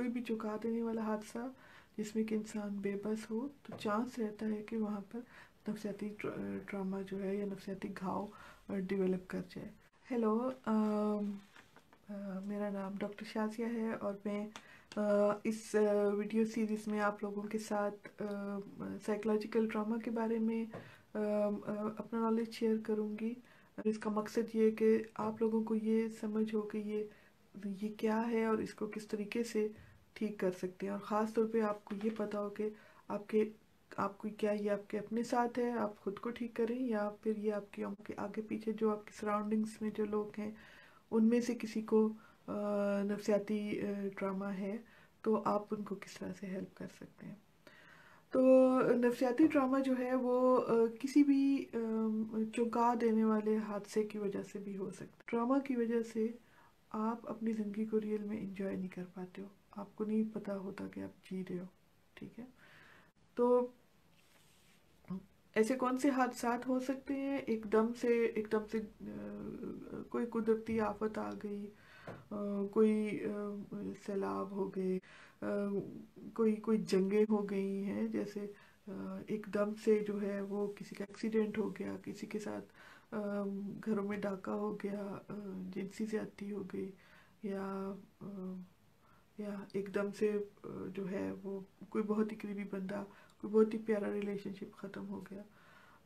کوئی بھی چکا دینے والا حادثہ جس میں کہ انسان بے بس ہو تو چانس رہتا ہے کہ وہاں پر نفسیاتی ٹراما جو ہے یا نفسیاتی گھاؤ ڈیولپ کر جائے۔ ہیلو، میرا نام ڈاکٹر شازیہ ہے اور میں اس ویڈیو سیریز میں آپ لوگوں کے ساتھ سائیکولوجیکل ٹراما کے بارے میں اپنا نالج شیئر کروں گی۔ اس کا مقصد یہ ہے کہ آپ لوگوں کو یہ سمجھ ہو کہ یہ کیا ہے اور اس کو کس طریقے سے ٹھیک کر سکتے ہیں، اور خاص طور پہ آپ کو یہ پتا ہو کہ آپ کو کیا یہ آپ کے اپنے ساتھ ہے، آپ خود کو ٹھیک کریں، یا پھر یہ آپ کے آگے پیچھے جو آپ کے سراؤنڈنگس میں جو لوگ ہیں ان میں سے کسی کو نفسیاتی ٹراما ہے تو آپ ان کو کس طرح سے ہیلپ کر سکتے ہیں۔ تو نفسیاتی ٹراما جو ہے وہ کسی بھی چونکا دینے والے حادثے کی وجہ سے بھی ہو سکتا ہے۔ ٹراما کی وجہ سے آپ اپنی زندگی کو ریئل میں انجوائے نہیں کر پاتے ہو، آپ کو نہیں پتا ہوتا کہ آپ جی رہے ہو، ٹھیک ہے؟ تو ایسے کون سے حادثات ہو سکتے ہیں؟ ایک دم سے کوئی قدرتی آفت آ گئی، کوئی سیلاب ہو گئے، کوئی جنگیں ہو گئی ہیں، جیسے ایک دم سے جو ہے وہ کسی کا ایکسیڈنٹ ہو گیا، کسی کے ساتھ گھروں میں ڈاکہ ہو گیا، جنسی زیادتی ہو گئی، یا ایک دم سے جو ہے وہ کوئی بہت ہی قریبی بندہ، کوئی بہت ہی پیارا ریلیشن شپ ختم ہو گیا،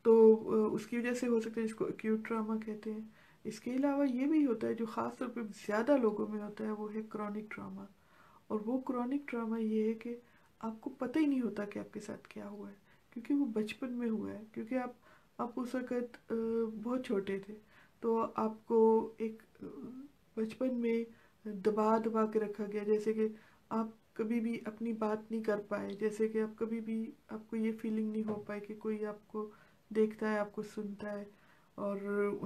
تو اس کی وجہ سے ہو سکتا ہے، جس کو ایکیوٹ ٹراما کہتے ہیں۔ اس کے علاوہ یہ بھی ہوتا ہے جو خاص طور پہ زیادہ لوگوں میں ہوتا ہے، وہ ہے کرونک ٹراما۔ اور وہ کرونک ٹراما یہ ہے کہ آپ کو پتہ ہی نہیں ہوتا کہ آپ کے ساتھ کیا ہوا ہے، کیونکہ وہ بچپن میں ہوا ہے، کیونکہ آپ اس وقت بہت چھوٹے تھے، تو آپ کو ایک بچپن میں دبا کے رکھا گیا، جیسے کہ آپ کبھی بھی اپنی بات نہیں کر پائے، جیسے کہ آپ کبھی بھی آپ کو یہ فیلنگ نہیں ہو پائے کہ کوئی آپ کو دیکھتا ہے، آپ کو سنتا ہے، اور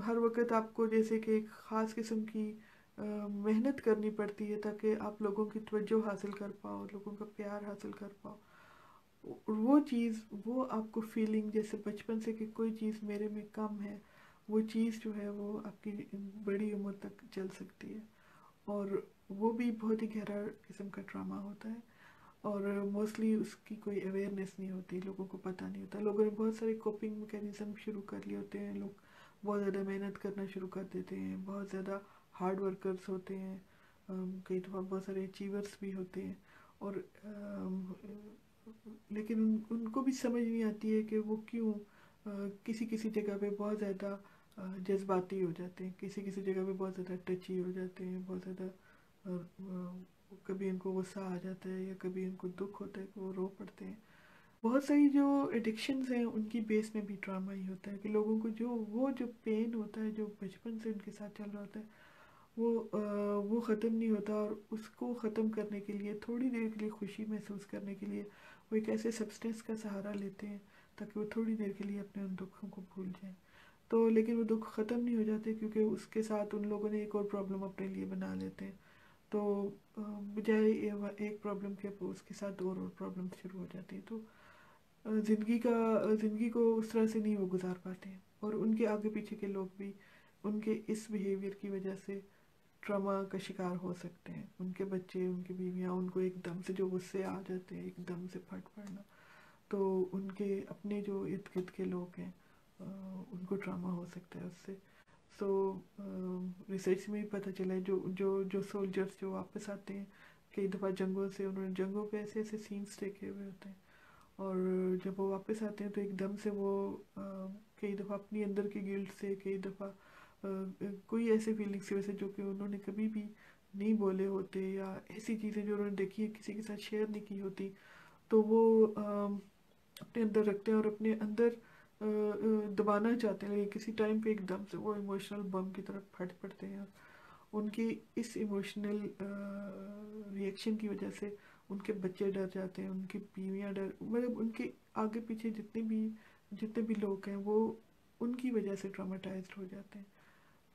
ہر وقت آپ کو جیسے کہ ایک خاص قسم کی محنت کرنی پڑتی ہے تاکہ آپ لوگوں کی توجہ حاصل کر پاؤ، لوگوں کا پیار حاصل کر پاؤ۔ وہ آپ کو فیلنگ جیسے بچپن سے کہ کوئی چیز میرے میں کم ہے، وہ چیز جو ہے وہ آپ کی بڑی عمر تک چل سکتی ہے، اور وہ بھی بہت ہی گہرا قسم کا ڈراما ہوتا ہے، اور موسٹلی اس کی کوئی اویئرنیس نہیں ہوتی، لوگوں کو پتہ نہیں ہوتا، لوگوں نے بہت سارے کوپنگ میکینزم شروع کر لیے ہوتے ہیں، لوگ بہت زیادہ محنت کرنا شروع کر دیتے ہیں، بہت زیادہ ہارڈ ورکرز ہوتے ہیں، کئی دفعہ بہت سارے اچیورس بھی ہوتے ہیں، اور لیکن ان کو بھی سمجھ نہیں آتی ہے کہ وہ کیوں کسی جگہ پہ بہت زیادہ جذباتی ہو جاتے ہیں، کسی جگہ پہ بہت زیادہ ٹچی ہو جاتے ہیں، بہت زیادہ کبھی ان کو غصہ آ جاتا ہے یا کبھی ان کو دکھ ہوتا ہے کہ وہ رو پڑتے ہیں۔ بہت ساری جو ایڈکشنز ہیں ان کی بیس میں بھی ڈراما ہی ہوتا ہے کہ لوگوں کو جو پین ہوتا ہے جو بچپن سے ان کے ساتھ چل رہا ہوتا ہے وہ ختم نہیں ہوتا، اور اس کو ختم کرنے کے لیے تھوڑی دیر کے لیے خوشی محسوس کرنے کے لیے وہ ایک ایسے سبسٹنس کا سہارا لیتے ہیں تاکہ وہ تھوڑی دیر کے لیے اپنے ان دکھوں کو بھول جائیں، تو لیکن وہ دکھ ختم نہیں ہو جاتے کیونکہ اس کے ساتھ ان لوگوں نے ایک اور پرابلم اپنے لیے بنا لیتے ہیں، تو بجائے ایک پرابلم کے اس کے ساتھ اور پرابلم شروع ہو جاتی ہیں، تو زندگی کو اس طرح سے نہیں وہ گزار پاتے ہیں، اور ان کے آگے پیچھے کے لوگ بھی ان کے اس بیہیویئر کی وجہ سے ٹراما کا شکار ہو سکتے ہیں، ان کے بچے، ان کی بیویاں، ان کو ایک دم سے جو غصے آ جاتے ہیں، ایک دم سے پھٹ پڑنا، تو ان کے اپنے جو ارد گرد کے لوگ ہیں ان کو ٹراما ہو سکتا ہے اس سے۔ سو ریسرچ میں بھی پتہ چلا ہے جو سولجرز جو واپس آتے ہیں کئی دفعہ جنگوں سے، انہوں نے جنگوں پہ ایسے سینس دیکھے ہوئے ہوتے ہیں، اور جب وہ واپس آتے ہیں تو ایک دم سے وہ کئی دفعہ اپنی اندر کی گلٹ سے، کئی دفعہ کوئی ایسے فیلنگس کی وجہ سے جو کہ انہوں نے کبھی بھی نہیں بولے ہوتے، یا ایسی چیزیں جو انہوں نے دیکھی ہے کسی کے ساتھ شیئر نہیں کی ہوتی، تو وہ اپنے اندر رکھتے ہیں اور اپنے اندر دبانا چاہتے ہیں، لیکن کسی ٹائم پہ ایک دم سے وہ ایموشنل بم کی طرف پھٹ پڑتے ہیں، ان کی اس ایموشنل ری ایکشن کی وجہ سے ان کے بچے ڈر جاتے ہیں، ان کی بیویاں مطلب ان کے آگے پیچھے جتنے بھی لوگ ہیں وہ ان کی وجہ سے ٹراماٹائزڈ ہو جاتے ہیں۔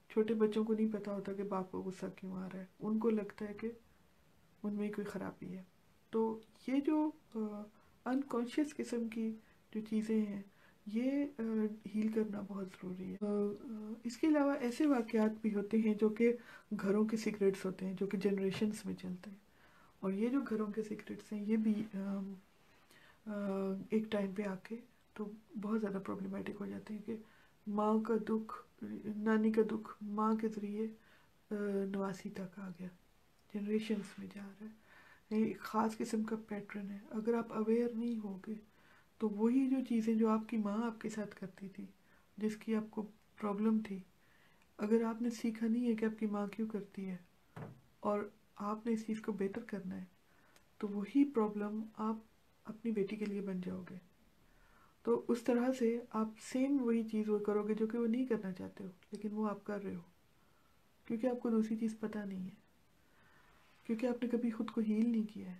چھوٹے بچوں کو نہیں پتا ہوتا کہ باپ کو غصہ کیوں آ رہا ہے، ان کو لگتا ہے کہ ان میں کوئی خرابی ہے، تو یہ جو انکانشیس قسم کی جو چیزیں ہیں یہ ہیل کرنا بہت ضروری ہے۔ اس کے علاوہ ایسے واقعات بھی ہوتے ہیں جو کہ گھروں کے سیکریٹس ہوتے ہیں، جو کہ جنریشنز میں چلتے ہیں، اور یہ جو گھروں کے سیکرٹس ہیں یہ بھی ایک ٹائم پہ آ کے تو بہت زیادہ پرابلمٹک ہو جاتے ہیں کہ ماں کا دکھ، نانی کا دکھ ماں کے ذریعے نواسی تک آ گیا، جنریشنز میں جا رہا ہے، ایک خاص قسم کا پیٹرن ہے۔ اگر آپ اویئر نہیں ہوگے تو وہی جو چیزیں جو آپ کی ماں آپ کے ساتھ کرتی تھی، جس کی آپ کو پرابلم تھی، اگر آپ نے سیکھا نہیں ہے کہ آپ کی ماں کیوں کرتی ہے اور آپ نے اس چیز کو بہتر کرنا ہے، تو وہی پرابلم آپ اپنی بیٹی کے لیے بن جاؤ گے۔ تو اس طرح سے آپ سیم وہی چیز وہ کرو گے جو کہ وہ نہیں کرنا چاہتے ہو، لیکن وہ آپ کر رہے ہو کیونکہ آپ کو دوسری چیز پتہ نہیں ہے، کیونکہ آپ نے کبھی خود کو ہیل نہیں کیا ہے۔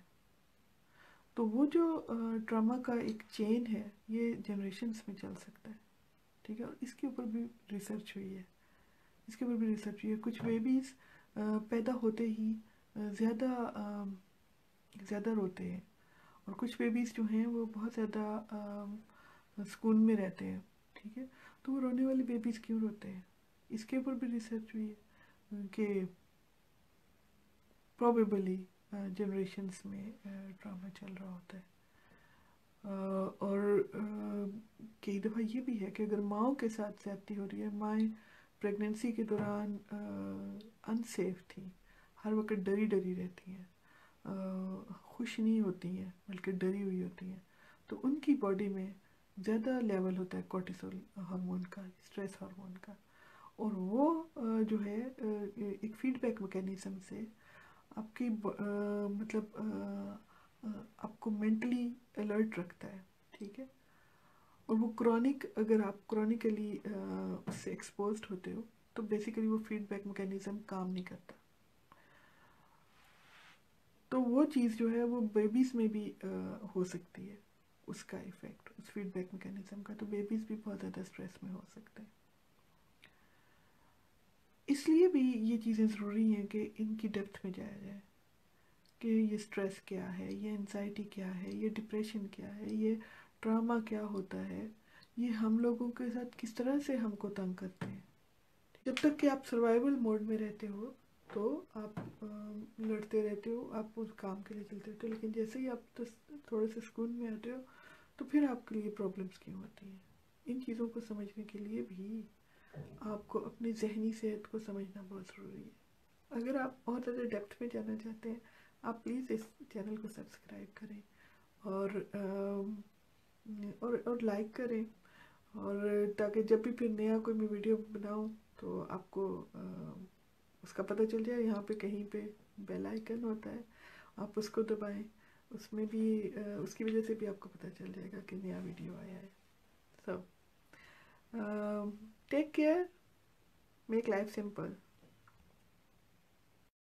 تو وہ جو ڈراما کا ایک چین ہے یہ جنریشنز میں چل سکتا ہے، ٹھیک ہے، اور اس کے اوپر بھی ریسرچ ہوئی ہے، کچھ بیبیز پیدا ہوتے ہی زیادہ روتے ہیں، اور کچھ بیبیز جو ہیں وہ بہت زیادہ سکون میں رہتے ہیں، ٹھیک ہے۔ تو وہ رونے والے بیبیز کیوں روتے ہیں، اس کے اوپر بھی ریسرچ ہوئی ہے کہ پروبیبلی جنریشنز میں ڈراما چل رہا ہوتا ہے، اور کئی دفعہ یہ بھی ہے کہ اگر ماؤں کے ساتھ زیادتی ہو رہی ہے، مائیں پریگننسی کے دوران انسیف تھیں، ہر وقت ڈری رہتی ہیں، خوش نہیں ہوتی ہیں بلکہ ڈری ہوئی ہوتی ہیں، تو ان کی باڈی میں زیادہ لیول ہوتا ہے کورٹیسول ہارمون کا، اسٹریس ہارمون کا، اور وہ جو ہے ایک فیڈ بیک میکینزم سے آپ کی مطلب آپ کو مینٹلی الرٹ رکھتا ہے، ٹھیک ہے۔ اور وہ اگر آپ کرونیکلی اس سے ایکسپوزڈ ہوتے ہو تو بیسیکلی وہ فیڈ بیک میکینزم کام نہیں کرتا، تو وہ چیز جو ہے وہ بیبیز میں بھی ہو سکتی ہے، اس کا ایفیکٹ اس فیڈ بیک میکینزم کا، تو بیبیز بھی بہت زیادہ اسٹریس میں ہو سکتے ہیں۔ اس لیے بھی یہ چیزیں ضروری ہیں کہ ان کی ڈیپتھ میں جایا جائے کہ یہ اسٹریس کیا ہے، یہ انزائٹی کیا ہے، یہ ڈپریشن کیا ہے، یہ ٹراما کیا ہوتا ہے، یہ ہم لوگوں کے ساتھ کس طرح سے ہم کو تنگ کرتے ہیں۔ جب تک کہ آپ سروائیول موڈ میں رہتے ہو تو آپ لڑتے رہتے ہو، آپ اس کام کے لیے چلتے رہتے ہو، لیکن جیسے ہی آپ تھوڑے سے سکون میں آتے ہو تو پھر آپ کے لیے پرابلمس کیوں ہوتی ہیں۔ ان چیزوں کو سمجھنے کے لیے بھی آپ کو اپنی ذہنی صحت کو سمجھنا بہت ضروری ہے۔ اگر آپ اور زیادہ ڈیپتھ میں جانا چاہتے ہیں، آپ پلیز اس چینل کو سبسکرائب کریں اور لائک کریں، اور تاکہ جب بھی پھر نیا کوئی میں ویڈیو بناؤں تو آپ کو اس کا پتہ چل جائے۔ یہاں پہ کہیں پہ بیل آئیکن ہوتا ہے، آپ اس کو دبائیں، اس میں بھی اس کی وجہ سے بھی آپ کو پتہ چل جائے گا کہ نیا ویڈیو آیا ہے۔ So take care, make life simple.